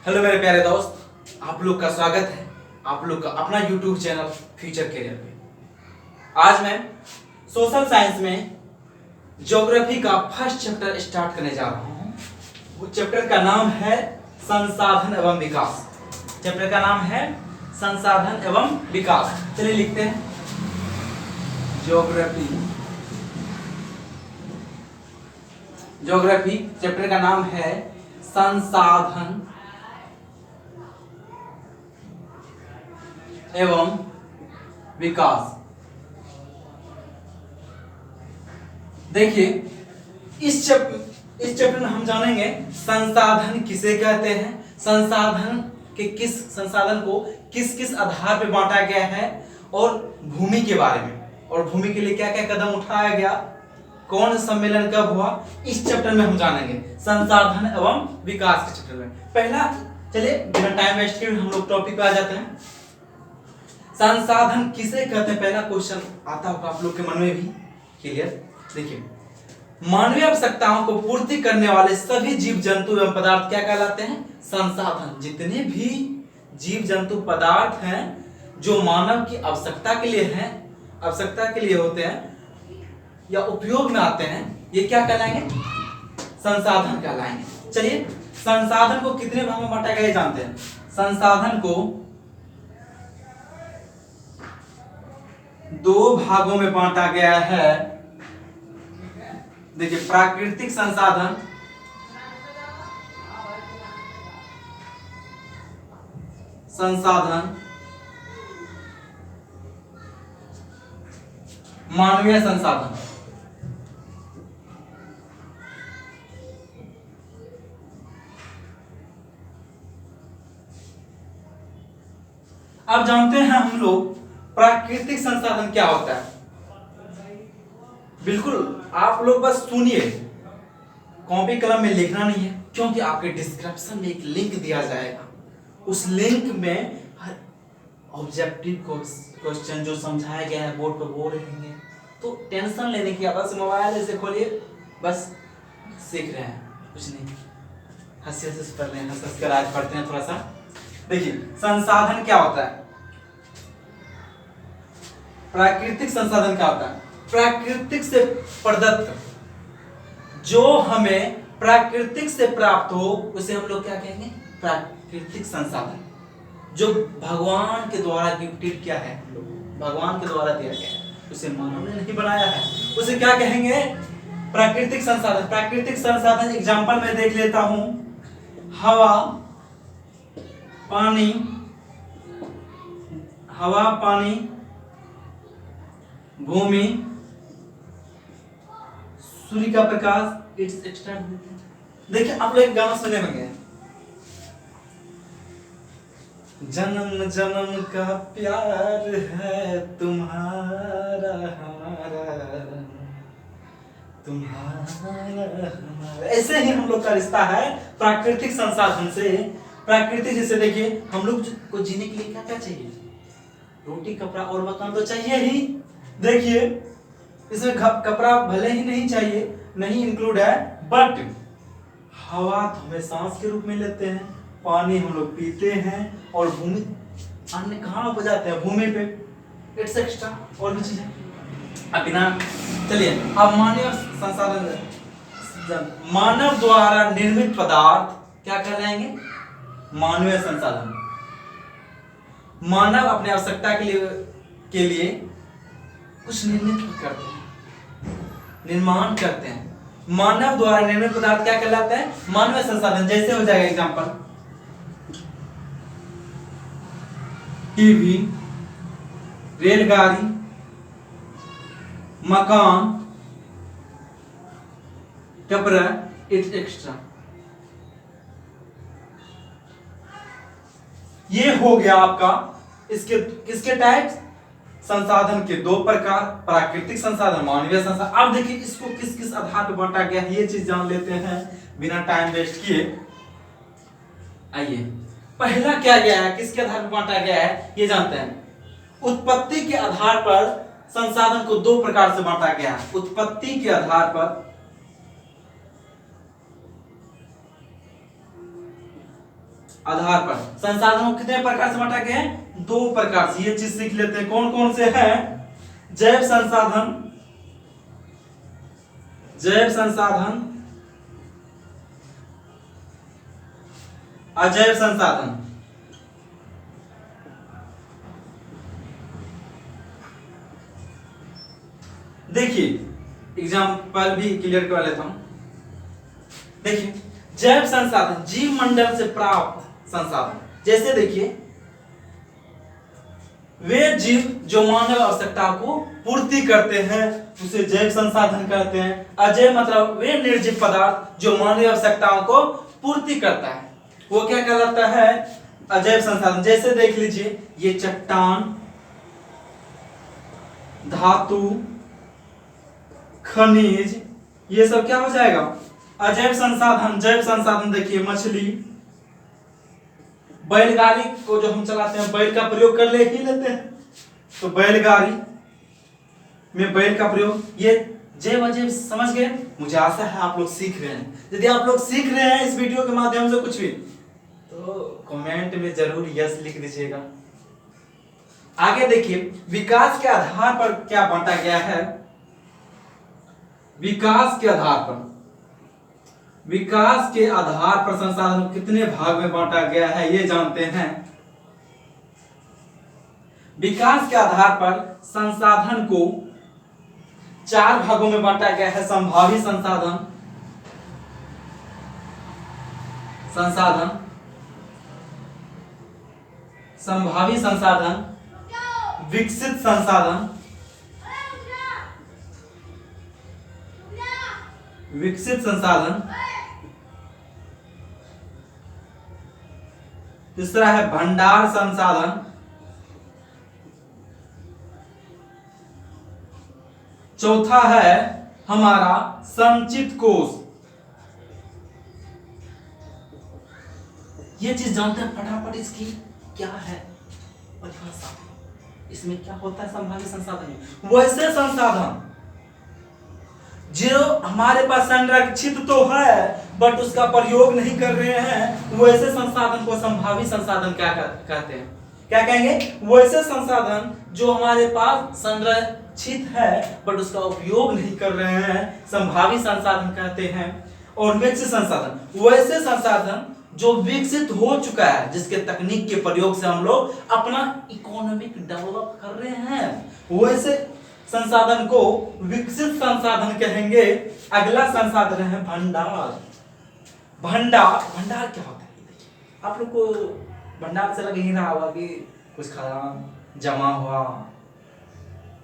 Hello मेरे प्यारे दोस्त, आप लोग का स्वागत है आप लोग का अपना यूट्यूब चैनल फ्यूचर कैरियर पे। आज मैं सोशल साइंस में ज्योग्राफी का फर्स्ट चैप्टर स्टार्ट करने जा रहा हूँ। वो चैप्टर का नाम है संसाधन एवं विकास। चैप्टर का नाम है संसाधन एवं विकास। चलिए लिखते हैं ज्योग्राफी। ज्योग्राफी चैप्टर का नाम है संसाधन एवं विकास। देखिए इस चैप्टर में हम जानेंगे संसाधन किसे कहते हैं, संसाधन को किस किस आधार पर बांटा गया है, और भूमि के बारे में, और भूमि के लिए क्या क्या कदम उठाया गया, कौन सम्मेलन कब हुआ, इस चैप्टर में हम जानेंगे संसाधन एवं विकास के चैप्टर में। पहला चलिए बिना टाइम वेस्ट किए हम लोग टॉपिक पे आ जाते हैं। संसाधन किसे कहते हैं, पहला क्वेश्चन आता होगा आप लोग के मन में भी। क्लियर? देखिए, मानवीय आवश्यकताओं को पूर्ति करने वाले सभी जीव जंतु एवं पदार्थ क्या कहलाते हैं? संसाधन। जितने भी जीव जंतु पदार्थ हैं जो मानव की आवश्यकता के लिए होते हैं या उपयोग में आते हैं, ये क्या कहलाएंगे? संसाधन कहलाएंगे। चलिए संसाधन को कितने भाग में बांटा गया है जानते हैं। संसाधन को 2 भागों में बांटा गया है। देखिए, प्राकृतिक संसाधन मानवीय संसाधन। अब जानते हैं हम लोग प्राकृतिक संसाधन क्या होता है। बिल्कुल आप लोग बस सुनिए, कॉपी कलम में लिखना नहीं है, क्योंकि आपके डिस्क्रिप्शन में एक लिंक दिया जाएगा। उस लिंक में हर ऑब्जेक्टिव क्वेश्चन जो समझाया गया है बोर्ड पर वो रहेंगे। तो टेंशन लेने की बस मोबाइल ऐसे खोलिए, बस सीख रहे हैं, कुछ नहीं, हंसी से पढ़ रहे हैं, हंस कर आज पढ़ते हैं थोड़ा सा। देखिए संसाधन क्या होता है, प्राकृतिक संसाधन क्या होता है? प्राकृतिक से प्रदत्त, जो हमें प्राकृतिक से प्राप्त हो उसे हम लोग क्या कहेंगे? प्राकृतिक संसाधन। जो भगवान के द्वारा गिफ्टेड क्या है, भगवान के द्वारा दिया गया है, उसे मानव ने नहीं बनाया है, उसे क्या कहेंगे? प्राकृतिक संसाधन। प्राकृतिक संसाधन एग्जांपल में देख लेता हूं, हवा पानी, भूमि, सूर्य का प्रकाश, इट्स एक्स्ट्रा। देखिए आप लोग गाना सुने होंगे, जन्म जन्म का प्यार है तुम्हारा हमारा। ऐसे ही हम लोग का रिश्ता है प्राकृतिक संसाधन से। प्राकृतिक जैसे देखिए, हम लोग को जीने के लिए क्या क्या चाहिए? रोटी, कपड़ा और मकान तो चाहिए ही। देखिए इसमें कपड़ा भले ही नहीं चाहिए, नहीं इंक्लूड है, बट हवा तो हमें सांस के रूप में लेते हैं, पानी हम लोग पीते हैं, और भूमि अन्य कहाँ उपजाते हैं? भूमि पे, इट्स एक्स्ट्रा और भी चीजें। अब बिना चलिए, अब मानव संसाधन, मानव द्वारा निर्मित पदार्थ क्या कहलाएंगे? मानवीय संसाधन। मानव अपने आवश्यकता के लिए कुछ निर्माण करते हैं। मानव द्वारा निर्मित पदार्थ क्या कहलाते हैं? मानवीय संसाधन। जैसे हो जाएगा एग्जांपल, टीवी, रेलगाड़ी, मकान, कपड़ा, इट्स एक्स्ट्रा। ये हो गया आपका इसके किसके टाइप्स? संसाधन के 2 प्रकार, प्राकृतिक संसाधन, मानवीय संसाधन। अब देखिए इसको किस किस आधार पर बांटा गया है, ये चीज जान लेते हैं बिना टाइम वेस्ट किए। आइए, पहला क्या गया है, किसके आधार पर बांटा गया है ये जानते हैं। उत्पत्ति के आधार पर संसाधन को 2 प्रकार से बांटा गया है। उत्पत्ति के आधार पर आधार पर संसाधनों को कितने प्रकार से बांटा गया है? 2 प्रकार से। ये चीज सीख लेते हैं कौन कौन से हैं? जैव संसाधन, जैव संसाधन, अजैव संसाधन। देखिए एग्जाम्पल भी क्लियर करवा लेता हूं। देखिए जैव संसाधन जीव मंडल से प्राप्त संसाधन, जैसे देखिए वे जीव जो मानव आवश्यकता को पूर्ति करते हैं उसे जैव संसाधन कहते हैं। अजैव मतलब वे निर्जीव पदार्थ जो मानव आवश्यकताओं को पूर्ति करता है, वो क्या कहलाता है? अजैव संसाधन। जैसे देख लीजिए ये चट्टान, धातु, खनिज, ये सब क्या हो जाएगा? अजैव संसाधन। जैव संसाधन देखिए मछली, बैलगाड़ी को जो हम चलाते हैं, बैल का प्रयोग कर ले ही लेते हैं, तो बैलगाड़ी में बैल का प्रयोग, ये जैव अजैव समझ गए? मुझे आशा है आप लोग सीख रहे हैं। यदि आप लोग सीख रहे हैं इस वीडियो के माध्यम से कुछ भी, तो कमेंट में जरूर यस लिख दीजिएगा। आगे देखिए विकास के आधार पर क्या बांटा गया है? विकास के आधार पर, विकास के आधार पर संसाधन को कितने भाग में बांटा गया है ये जानते हैं। विकास के आधार पर संसाधन को 4 भागों में बांटा गया है। संभावी संसाधन, संभावी संसाधन, विकसित संसाधन, विकसित संसाधन, तीसरा है भंडार संसाधन, चौथा है हमारा संचित कोष। ये चीज जानते हैं फटाफट इसकी क्या है परिभाषा, इसमें क्या होता है? संभावित संसाधन में वैसे संसाधन जो हमारे पास संरक्षित तो है बट उसका प्रयोग नहीं कर रहे हैं, वैसे संसाधन को संभावित संसाधन क्या कहते हैं? क्या कहेंगे? वैसे संसाधन जो हमारे पास संरक्षित है बट उसका उपयोग नहीं कर रहे हैं, संभावित संसाधन कहते हैं। और विकसित संसाधन, वैसे संसाधन जो विकसित हो चुका है, जिसके तकनीक के प्रयोग से हम लोग अपना इकोनॉमिक डेवलप कर रहे हैं, वैसे संसाधन को विकसित संसाधन कहेंगे। अगला संसाधन है भंडार। भंडार क्या होता है? आप लोग को भंडार से लग ही रहा होगा कि कुछ खजाना जमा हुआ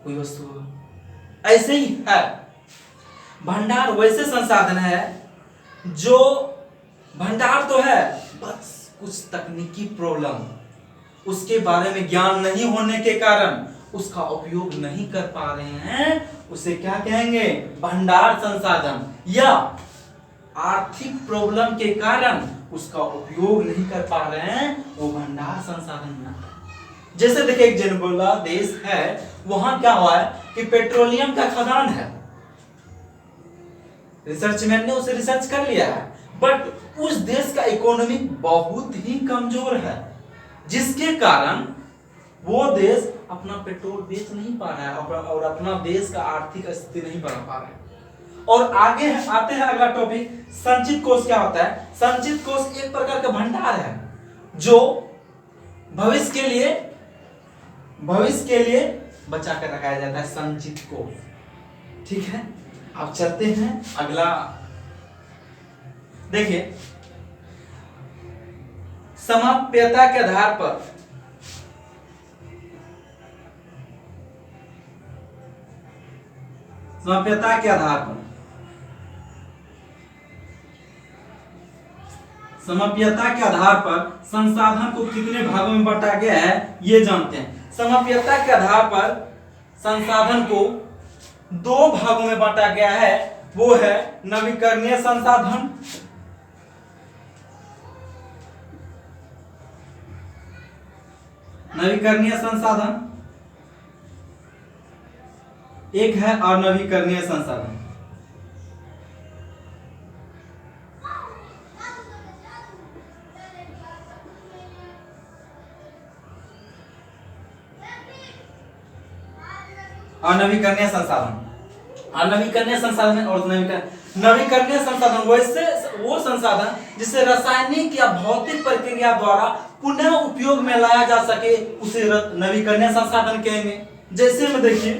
कोई वस्तु, ऐसे ही है। भंडार वैसे संसाधन है जो भंडार तो है बस कुछ तकनीकी प्रॉब्लम, उसके बारे में ज्ञान नहीं होने के कारण उसका उपयोग नहीं कर पा रहे हैं, उसे क्या कहेंगे? भंडार संसाधन। या आर्थिक प्रॉब्लम के कारण उसका उपयोग नहीं कर पा रहे हैं, वो भंडार संसाधन ना। जैसे देखिए एक जनबोला देश है, वहां क्या हुआ है कि पेट्रोलियम का खदान है, रिसर्चमैन ने उसे रिसर्च कर लिया है, बट उस देश का इकोनॉमी बहुत ही कमजोर है, जिसके कारण वो देश अपना पेट्रोल बेच नहीं पा रहा है और अपना देश का आर्थिक स्थिति नहीं बना पा रहा है। और आगे आते हैं अगला टॉपिक, संचित कोष क्या होता है? संचित कोष एक प्रकार का भंडार है जो भविष्य के लिए बचा कर रखाया जाता है, संचित कोष। ठीक है, अब चलते हैं अगला। देखिए समाप्यता के आधार पर समाप्यता के आधार पर संसाधन को कितने भागों में बांटा गया है ये जानते हैं। समाप्यता के आधार पर संसाधन को 2 भागों में बांटा गया है, वो है नवीकरणीय संसाधन, एक है अनवीकरणीय संसाधन। अनवीकरणीय संसाधन, अनवीकरणीय संसाधन और नवीकरणीय संसाधन वैसे वो संसाधन जिसे रासायनिक या भौतिक प्रक्रिया द्वारा पुनः उपयोग में लाया जा सके उसे नवीकरणीय संसाधन कहेंगे। जैसे में देखिए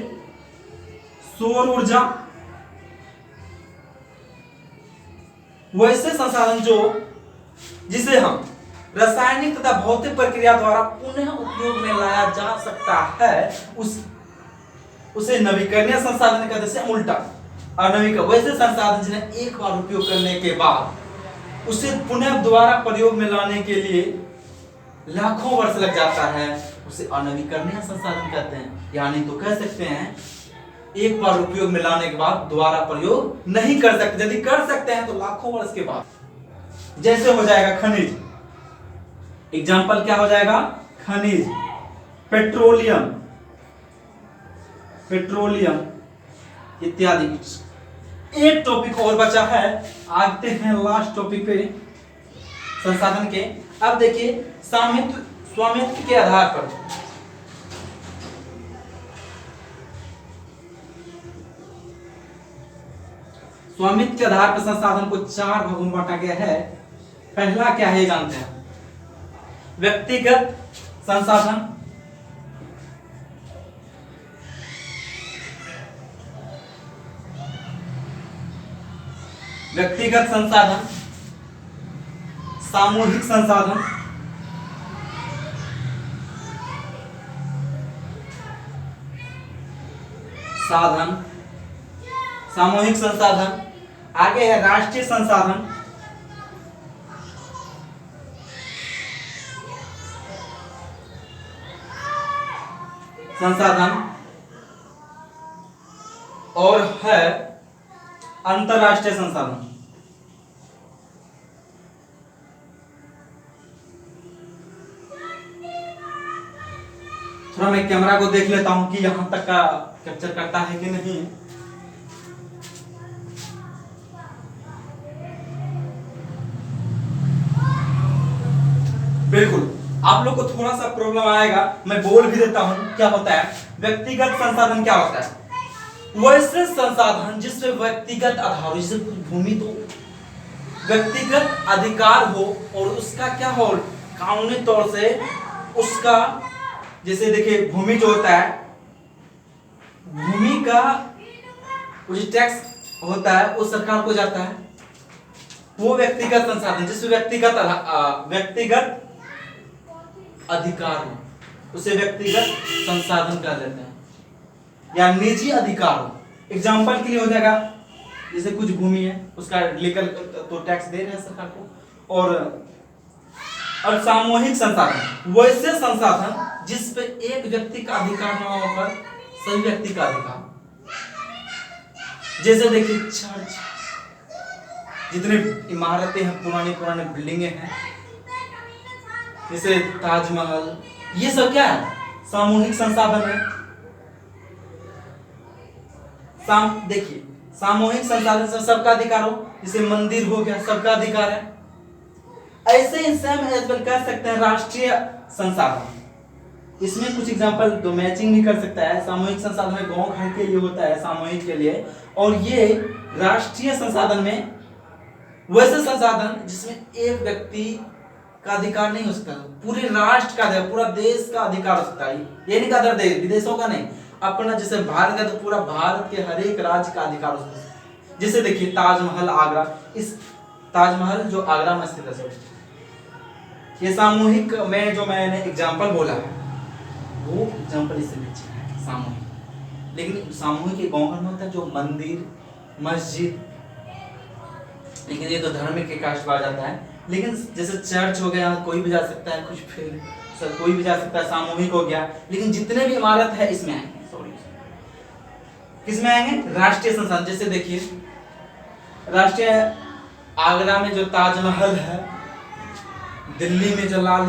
सौर ऊर्जा, वैसे संसाधन जो जिसे हम रासायनिक तथा भौतिक प्रक्रिया द्वारा पुनः उपयोग में लाया जा सकता है उसे नवीकरणीय संसाधन कहते हैं। उल्टा अनवीकरण वैसे संसाधन जिन्हें एक बार उपयोग करने के बाद उसे पुनः दोबारा प्रयोग में लाने के लिए लाखों वर्ष लग जाता है, उसे अनवीकरणीय संसाधन कहते हैं। यानी तो कह सकते हैं एक बार उपयोग में लाने के बाद दोबारा प्रयोग नहीं कर सकते, यदि कर सकते हैं तो लाखों वर्ष के बाद। जैसे हो जाएगा खनिज, एग्जाम्पल क्या हो जाएगा, खनिज, पेट्रोलियम, पेट्रोलियम इत्यादि। एक टॉपिक और बचा है, आते हैं लास्ट टॉपिक पे संसाधन के। अब देखिए स्वामित्व, स्वामित्व के आधार पर स्वामित्व के आधार पर संसाधन को 4 भागों में बांटा गया है। पहला क्या है जानते हैं, व्यक्तिगत संसाधन, व्यक्तिगत संसाधन, सामूहिक संसाधन, साधन, सामूहिक संसाधन। आगे है राष्ट्रीय संसाधन, संसाधन और है अंतरराष्ट्रीय संसाधन। थोड़ा मैं कैमरा को देख लेता हूं कि यहां तक का कैप्चर करता है कि नहीं। बिल्कुल, आप लोग को थोड़ा सा प्रॉब्लम आएगा, मैं बोल भी देता हूं क्या होता है। व्यक्तिगत संसाधन क्या होता है, वैसे संसाधन जिसमें व्यक्तिगत आधार, जैसे भूमि तो व्यक्तिगत अधिकार हो और उसका क्या हो कानूनी तौर से उसका, जैसे देखिए भूमि जो होता है, भूमि का कुछ टैक्स होता है वो सरकार को जाता है, वो व्यक्तिगत संसाधन जिसमें व्यक्तिगत अधिकार हो उसे व्यक्तिगत संसाधन कह देते हैं, या निजी अधिकार हो। एग्जाम्पल के लिए हो जाएगा जैसे कुछ भूमि है उसका लीगल तो टैक्स दे रहे हैं सरकार को। और सामूहिक संसाधन वैसे संसाधन जिस पे एक व्यक्ति का अधिकार न होकर सभी व्यक्ति का अधिकार, जैसे देखिए चर्च, जितने इमारतें हैं, पुरानी पुरानी बिल्डिंगें हैं, जैसे ताजमहल, ये सब क्या है, सामूहिक संसाधन है। देखिए सामूहिक संसाधन से सबका अधिकार हो, जैसे मंदिर हो गया सबका अधिकार है। ऐसे ही सेम एज वेल कह सकते हैं राष्ट्रीय संसाधन, इसमें कुछ एग्जांपल तो मैचिंग भी कर सकता है। सामूहिक संसाधन में गांव घर के लिए होता है, सामूहिक के लिए, और ये राष्ट्रीय संसाधन में वैसे संसाधन जिसमें एक व्यक्ति का अधिकार नहीं हो सकता, पूरे राष्ट्र का अधिकार, पूरा देश का अधिकार हो सकता है। ये नहीं अदर देश विदेशों का नहीं, अपना जैसे भारत है तो पूरा भारत के हर एक राज्य का अधिकार हो सकता है। जैसे देखिए ताजमहल आगरा, इस ताजमहल जो आगरा में स्थित है, ये सामूहिक में जो मैंने एग्जांपल बोला है वो एग्जांपल इससे नीचे है सामूहिक। लेकिन सामूहिक एक गाँव में होता है जो मंदिर मस्जिद, लेकिन ये तो धर्म के कास्ट में आ जाता है। लेकिन जैसे चर्च हो गया कोई भी जा सकता है, कुछ फिर सर कोई भी जा सकता है, सामूहिक हो गया। लेकिन जितने भी इमारत है इसमें आएंगे, सॉरी किसमें आएंगे, राष्ट्रीय संसाधन। जैसे देखिए राष्ट्रीय आगरा में जो ताजमहल है, दिल्ली में जो लाल